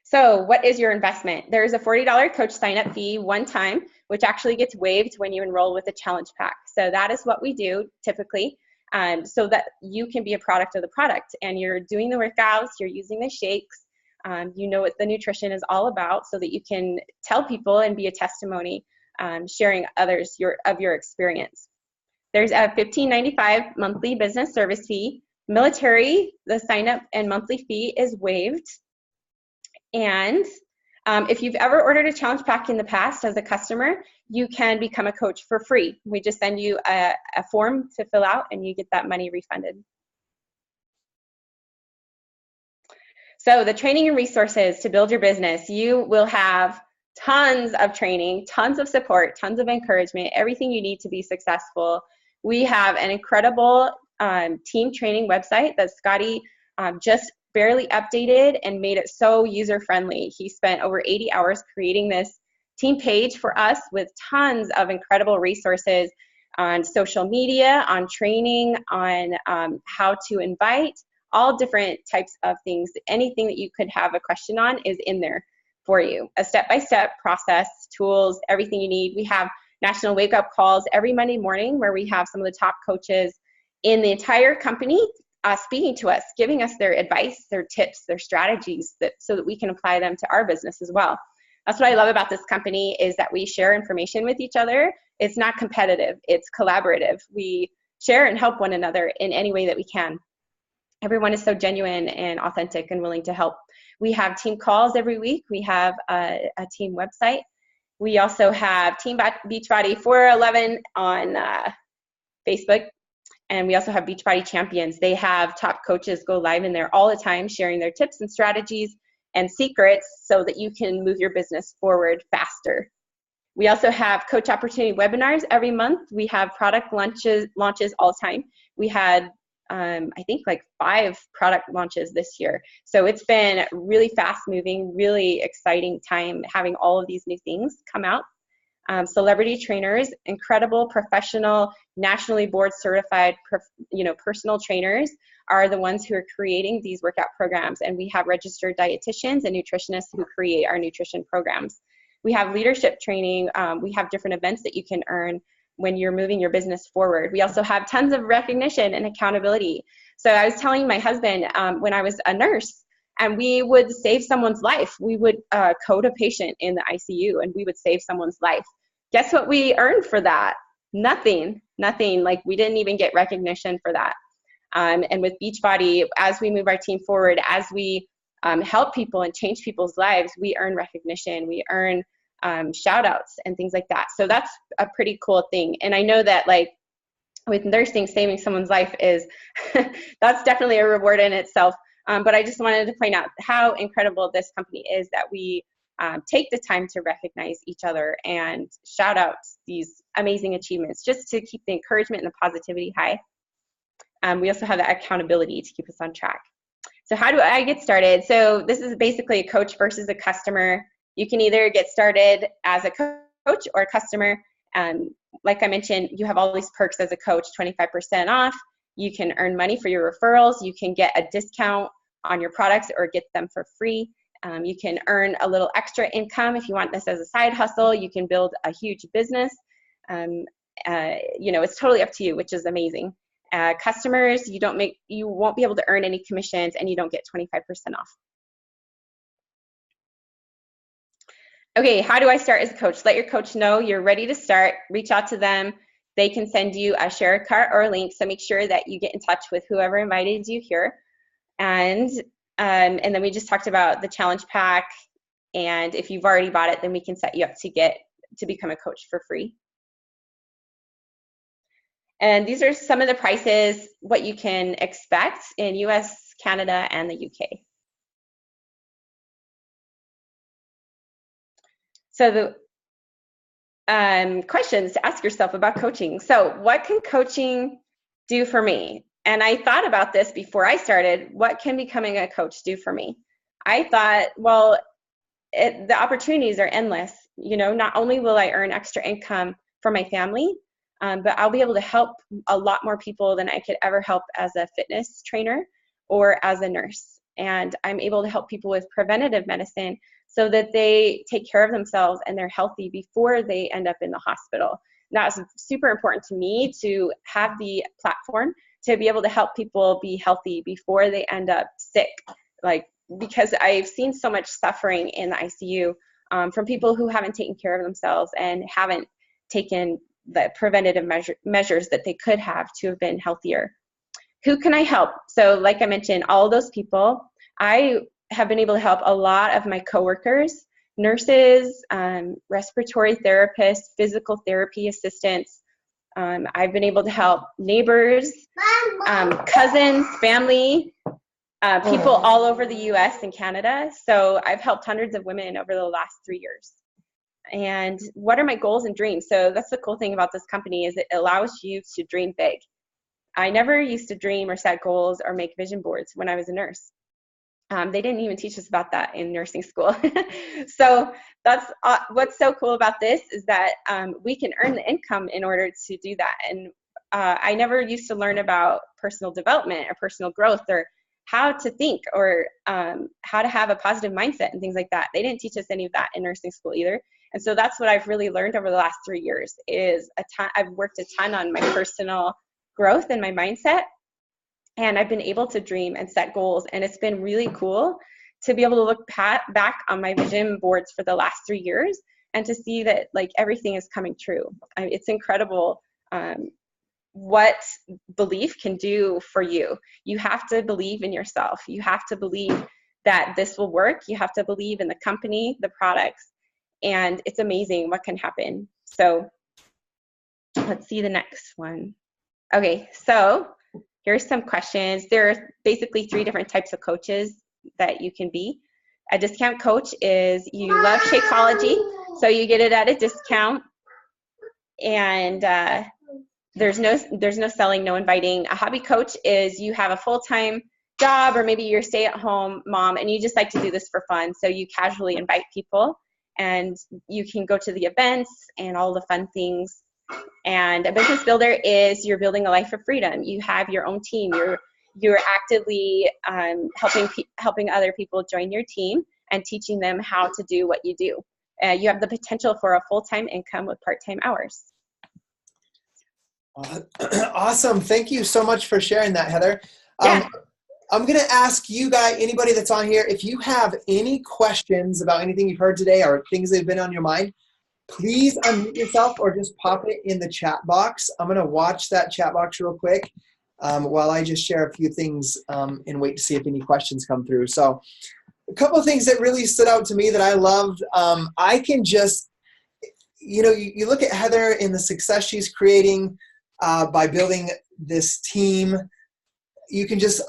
So what is your investment? There's a $40 coach sign-up fee one time, which actually gets waived when you enroll with the challenge pack. So that is what we do typically, so that you can be a product of the product, and you're doing the workouts, you're using the shakes, you know what the nutrition is all about, so that you can tell people and be a testimony, sharing others of your experience. There's a $15.95 monthly business service fee. Military, the sign-up and monthly fee is waived. And if you've ever ordered a challenge pack in the past as a customer, you can become a coach for free. We just send you a form to fill out, and you get that money refunded. So the training and resources to build your business, you will have tons of training, tons of support, tons of encouragement, everything you need to be successful. We have an incredible team training website that Scotty just barely updated and made it so user-friendly. He spent over 80 hours creating this team page for us with tons of incredible resources on social media, on training, on how to invite, all different types of things. Anything that you could have a question on is in there for you. A step-by-step process, tools, everything you need. We have national wake-up calls every Monday morning where we have some of the top coaches in the entire company speaking to us, giving us their advice, their tips, their strategies, so that we can apply them to our business as well. That's what I love about this company, is that we share information with each other. It's not competitive, it's collaborative. We share and help one another in any way that we can. Everyone is so genuine and authentic and willing to help. We have team calls every week. We have a team website. We also have Team Beachbody 411 on Facebook. And we also have Beachbody Champions. They have top coaches go live in there all the time, sharing their tips and strategies and secrets so that you can move your business forward faster. We also have coach opportunity webinars every month. We have product launches all the time. We had, I think, like 5 product launches this year. So it's been really fast moving, really exciting time having all of these new things come out. Celebrity trainers, incredible professional, nationally board certified, personal trainers are the ones who are creating these workout programs. And we have registered dietitians and nutritionists who create our nutrition programs. We have leadership training. We have different events that you can earn when you're moving your business forward. We also have tons of recognition and accountability. So I was telling my husband when I was a nurse, and we would save someone's life. We would code a patient in the ICU, and we would save someone's life. Guess what we earned for that? Nothing. Like, we didn't even get recognition for that. And with Beachbody, as we move our team forward, as we help people and change people's lives, we earn recognition. We earn shout outs and things like that. So that's a pretty cool thing. And I know that, like, with nursing, saving someone's life is, that's definitely a reward in itself. But I just wanted to point out how incredible this company is, that we take the time to recognize each other and shout out these amazing achievements, just to keep the encouragement and the positivity high. We also have the accountability to keep us on track. So how do I get started? So this is basically a coach versus a customer. You can either get started as a coach or a customer. Like I mentioned, you have all these perks as a coach, 25% off. You can earn money for your referrals. You can get a discount on your products or get them for free. You can earn a little extra income if you want this as a side hustle. You can build a huge business. It's totally up to you, which is amazing. Customers, you won't be able to earn any commissions, and you don't get 25% off. Okay, how do I start as a coach? Let your coach know you're ready to start. Reach out to them. They can send you a share cart or a link, so make sure that you get in touch with whoever invited you here. And then we just talked about the challenge pack, and if you've already bought it, then we can set you up to become a coach for free. And these are some of the prices, what you can expect in US, Canada, and the UK. So the questions to ask yourself about coaching. So what can coaching do for me? And I thought about this before I started. What can becoming a coach do for me? I thought, well, the opportunities are endless. You know, not only will I earn extra income for my family, but I'll be able to help a lot more people than I could ever help as a fitness trainer or as a nurse. And I'm able to help people with preventative medicine so that they take care of themselves and they're healthy before they end up in the hospital. That's super important to me, to have the platform to be able to help people be healthy before they end up sick. Because I've seen so much suffering in the ICU from people who haven't taken care of themselves and haven't taken the preventative measures that they could have to have been healthier. Who can I help? So like I mentioned, all those people. I have been able to help a lot of my coworkers, nurses, respiratory therapists, physical therapy assistants. I've been able to help neighbors, cousins, family, people all over the US and Canada. So I've helped hundreds of women over the last 3 years. And what are my goals and dreams? So that's the cool thing about this company, is it allows you to dream big. I never used to dream or set goals or make vision boards when I was a nurse. They didn't even teach us about that in nursing school. So that's what's so cool about this, is that we can earn the income in order to do that. And I never used to learn about personal development or personal growth or how to think or how to have a positive mindset and things like that. They didn't teach us any of that in nursing school either. And so that's what I've really learned over the last 3 years, is I've worked a ton on my personal growth and my mindset. And I've been able to dream and set goals. And it's been really cool to be able to look back on my vision boards for the last 3 years and to see that everything is coming true. It's incredible what belief can do for you. You have to believe in yourself. You have to believe that this will work. You have to believe in the company, the products, and it's amazing what can happen. So let's see the next one. Okay, so here's some questions. There are basically 3 different types of coaches that you can be. A discount coach is you love Shakeology, so you get it at a discount, and there's no selling, no inviting. A hobby coach is you have a full-time job, or maybe you're a stay-at-home mom and you just like to do this for fun, so you casually invite people and you can go to the events and all the fun things. And a business builder is you're building a life of freedom. You have your own team. You're actively helping other people join your team and teaching them how to do what you do. You have the potential for a full-time income with part-time hours. Awesome. Thank you so much for sharing that, Heather. Yeah. I'm going to ask you guys, anybody that's on here, if you have any questions about anything you've heard today or things that have been on your mind, please unmute yourself or just pop it in the chat box. I'm going to watch that chat box real quick while I just share a few things and wait to see if any questions come through. So a couple of things that really stood out to me that I loved. I can just, you look at Heather and the success she's creating by building this team.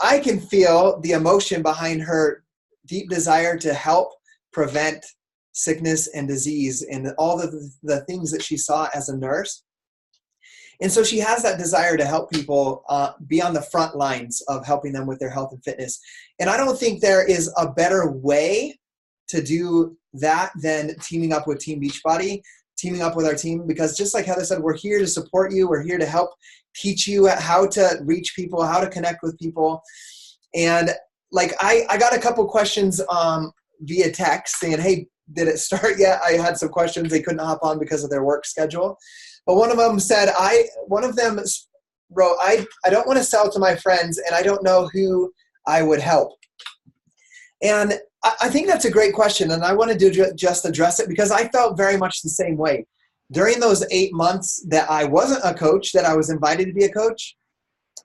I can feel the emotion behind her deep desire to help prevent sickness and disease and all the things that she saw as a nurse. And so she has that desire to help people be on the front lines of helping them with their health and fitness. And I don't think there is a better way to do that than teaming up with Team Beachbody, teaming up with our team, because just like Heather said, we're here to support you. We're here to help teach you how to reach people, how to connect with people. And I got a couple questions via text saying, hey, did it start yet? I had some questions. They couldn't hop on because of their work schedule. But one of them said, wrote, I don't want to sell to my friends, and I don't know who I would help. And I think that's a great question, and I wanted to just address it because I felt very much the same way. During those 8 months that I wasn't a coach, that I was invited to be a coach,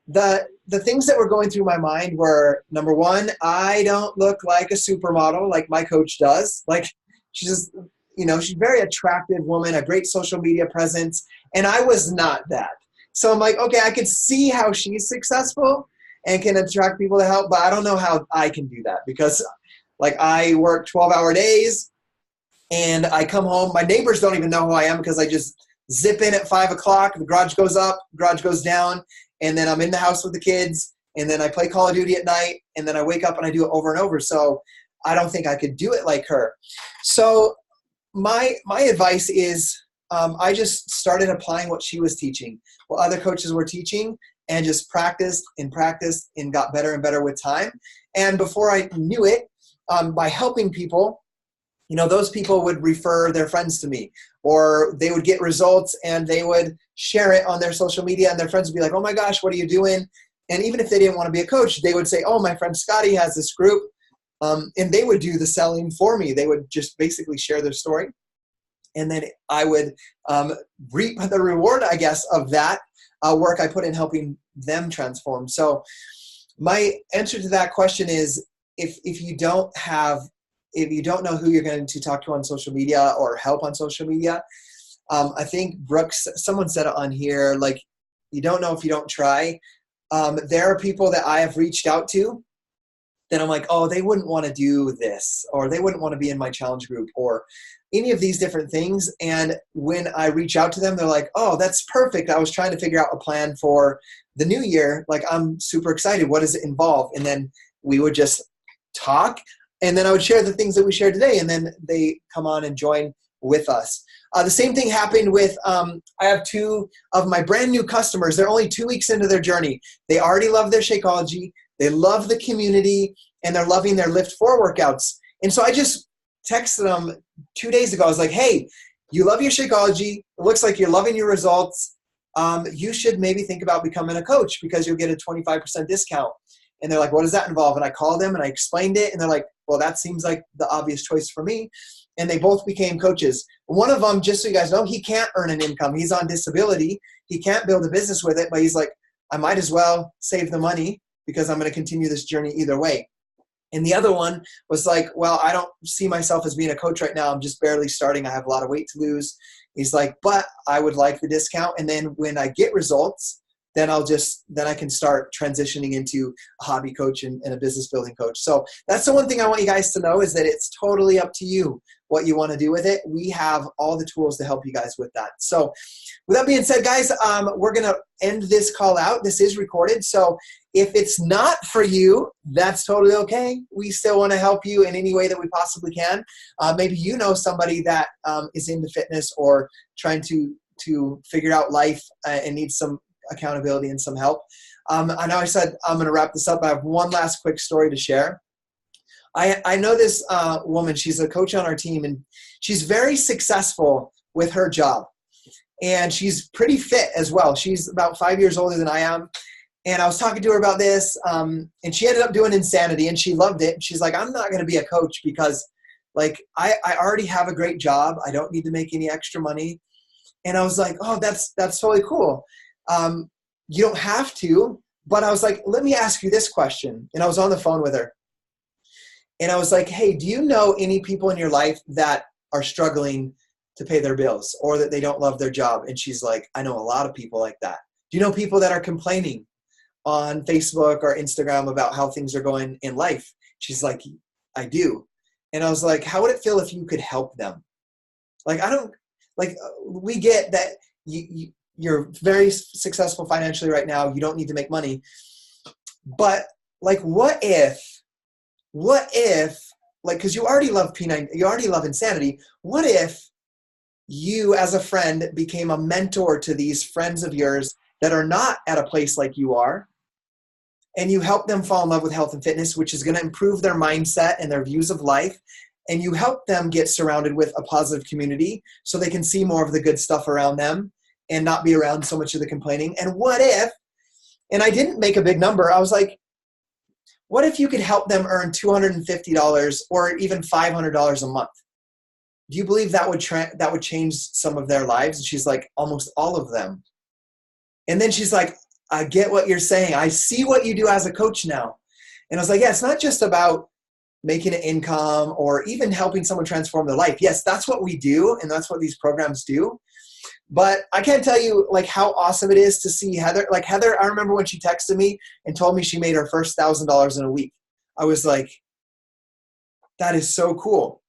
the things that were going through my mind were, number one, I don't look like a supermodel like my coach does. Like, she's just, she's a very attractive woman, a great social media presence, and I was not that. So I'm like, okay, I could see how she's successful and can attract people to help, but I don't know how I can do that because, like, I work 12-hour days and I come home. My neighbors don't even know who I am because I just zip in at 5 o'clock. The garage goes up, garage goes down, and then I'm in the house with the kids, and then I play Call of Duty at night, and then I wake up and I do it over and over. So I don't think I could do it like her. So my advice is I just started applying what she was teaching, what other coaches were teaching, and just practiced and got better and better with time. And before I knew it, by helping people, those people would refer their friends to me, or they would get results and they would share it on their social media, and their friends would be like, oh my gosh, what are you doing? And even if they didn't want to be a coach, they would say, oh, my friend Scotty has this group. And they would do the selling for me. They would just basically share their story. And then I would reap the reward, I guess, of that work I put in helping them transform. So my answer to that question is, if you don't know who you're going to talk to on social media or help on social media, I think Brooks, someone said it on here, like, you don't know if you don't try. There are people that I have reached out to that I'm like, oh, they wouldn't want to do this, or they wouldn't want to be in my challenge group, or any of these different things. And when I reach out to them, they're like, oh, that's perfect. I was trying to figure out a plan for the new year. Like, I'm super excited. What does it involve? And then we would just talk, and then I would share the things that we shared today, and then they come on and join with us. The same thing happened with, I have 2 of my brand new customers. They're only 2 weeks into their journey. They already love their Shakeology. They love the community, and they're loving their Lift 4 workouts. And so I just texted them 2 days ago. I was like, hey, you love your Shakeology. It looks like you're loving your results. You should maybe think about becoming a coach because you'll get a 25% discount. And they're like, what does that involve? And I called them and I explained it. And they're like, well, that seems like the obvious choice for me. And they both became coaches. One of them, just so you guys know, he can't earn an income. He's on disability. He can't build a business with it. But he's like, I might as well save the money because I'm going to continue this journey either way. And the other one was like, well, I don't see myself as being a coach right now. I'm just barely starting. I have a lot of weight to lose. He's like, but I would like the discount. And then when I get results, then I can start transitioning into a hobby coach and a business building coach. So that's the one thing I want you guys to know, is that it's totally up to you what you want to do with it. We have all the tools to help you guys with that. So with that being said, guys, we're going to end this call out. This is recorded. So if it's not for you, that's totally okay. We still want to help you in any way that we possibly can. Maybe you know somebody that is into fitness or trying to figure out life and needs some accountability and some help. I know I said I'm going to wrap this up. I have one last quick story to share. I know this woman. She's a coach on our team, and she's very successful with her job. And she's pretty fit as well. She's about 5 years older than I am. And I was talking to her about this, and she ended up doing Insanity, and she loved it. She's like, I'm not going to be a coach because, like, I already have a great job. I don't need to make any extra money. And I was like, oh, that's totally cool. You don't have to, but I was like, let me ask you this question. And I was on the phone with her. And I was like, hey, do you know any people in your life that are struggling to pay their bills or that they don't love their job? And she's like, I know a lot of people like that. Do you know people that are complaining on Facebook or Instagram about how things are going in life? She's like, I do. And I was like, how would it feel if you could help them? Like, we get that you're very successful financially right now. You don't need to make money. But like, what if, like, because you already love P9, you already love Insanity. What if you as a friend became a mentor to these friends of yours that are not at a place like you are, and you help them fall in love with health and fitness, which is going to improve their mindset and their views of life. And you help them get surrounded with a positive community so they can see more of the good stuff around them and not be around so much of the complaining. And what if And I didn't make a big number. I was like, what if you could help them earn $250 or even $500 a month? Do you believe that would change some of their lives? And she's like, almost all of them. And then she's like, I get what you're saying. I see what you do as a coach now. And I was like, yeah, it's not just about making an income or even helping someone transform their life. Yes, that's what we do, and that's what these programs do. But I can't tell you like how awesome it is to see Heather. Like Heather, I remember when she texted me and told me she made her first $1,000 in a week. I was like, that is so cool.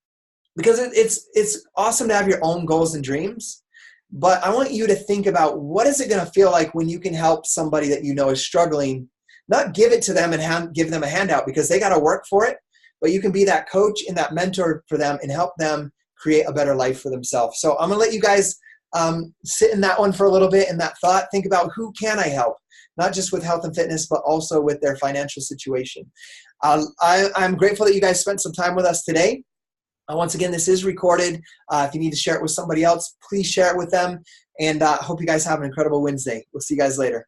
Because it's awesome to have your own goals and dreams. But I want you to think about, what is it going to feel like when you can help somebody that you know is struggling, not give it to them and give them a handout because they got to work for it, but you can be that coach and that mentor for them and help them create a better life for themselves. So I'm going to let you guys sit in that one for a little bit, in that thought. Think about, who can I help? Not just with health and fitness, but also with their financial situation. I'm grateful that you guys spent some time with us today. Once again, this is recorded. If you need to share it with somebody else, please share it with them. And I hope you guys have an incredible Wednesday. We'll see you guys later.